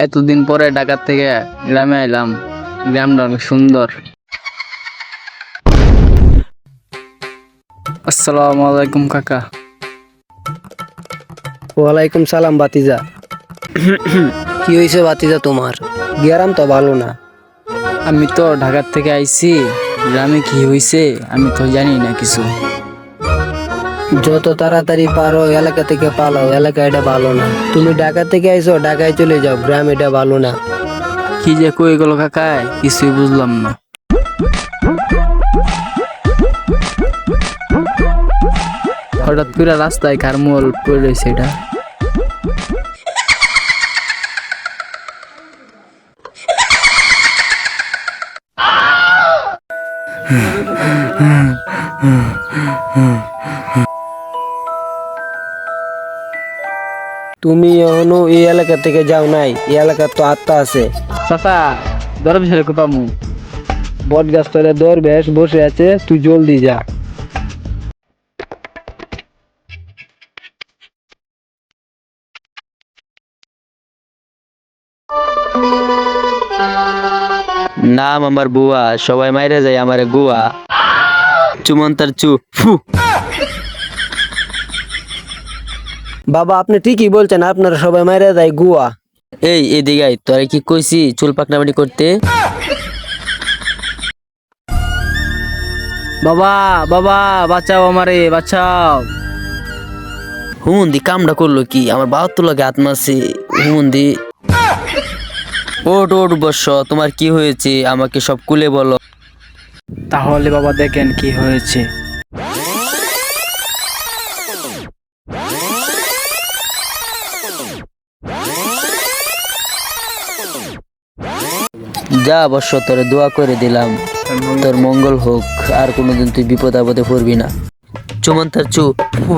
এতদিন পরে ঢাকা থেকে গ্রামে এলাম। গ্রামটা অনেক সুন্দর। আসসালামু আলাইকুম কাকা। ওয়ালাইকুম সালাম বাতিজা। কি হয়েছে বাতিজা তোমার? গ্রাম তো ভালো না। আমি তো ঢাকা থেকে আইছি, গ্রামে কি হয়েছে আমি তো জানি না কিছু। যত তাড়াতাড়ি পারো এলাকা থেকে পালাও, এলাকা এটা ভালো না। তুমি ঢাকা থেকে আইছো, ঢাকায় চলে যাও, গ্রাম এটা ভালো না। কি যে কই গেল কাকা, কিছুই বুঝলাম না। হঠাৎ করে রাস্তায় কার মোল পড়ে রয়েছে এটা। তুমি এখনো এই এলাকা থেকে যাও নাই, এই এলাকার তো আত্মা আছে। চাচা দরব ছেড়ে কোপামু। বট গাছ তলে দরবেশ বসে আছে, তুই জলদি যা। নাম আমার বুয়া, সবাই মাইরে যায় আমারে গুয়া। চুমন্তার চু ফু। বাবা আপনি ঠিকই বলছেন, আপনারা সবাই মাইরা যায় গুয়া। এই এদিকে আয়, তোরে কি কইছি চুল পাকনামানি করতে? বাবা বাবা বাঁচাও আমারে, বাঁচাও। হুমন্দি কামটা করলো কি? আমার বাবা তো লাগে হাত মারছে। হুমন্দি ওট ওট বর্ষ, তোমার কি হয়েছে আমাকে সব খুলে বলো। তাহলে বাবা দেখেন কি হয়েছে। যা বর্ষ, তোরে দোয়া করে দিলাম, তোর মঙ্গল হোক, আর কোনোদিন তুই বিপদ আপদে পড়বি না। চুমন্তার চু ফু।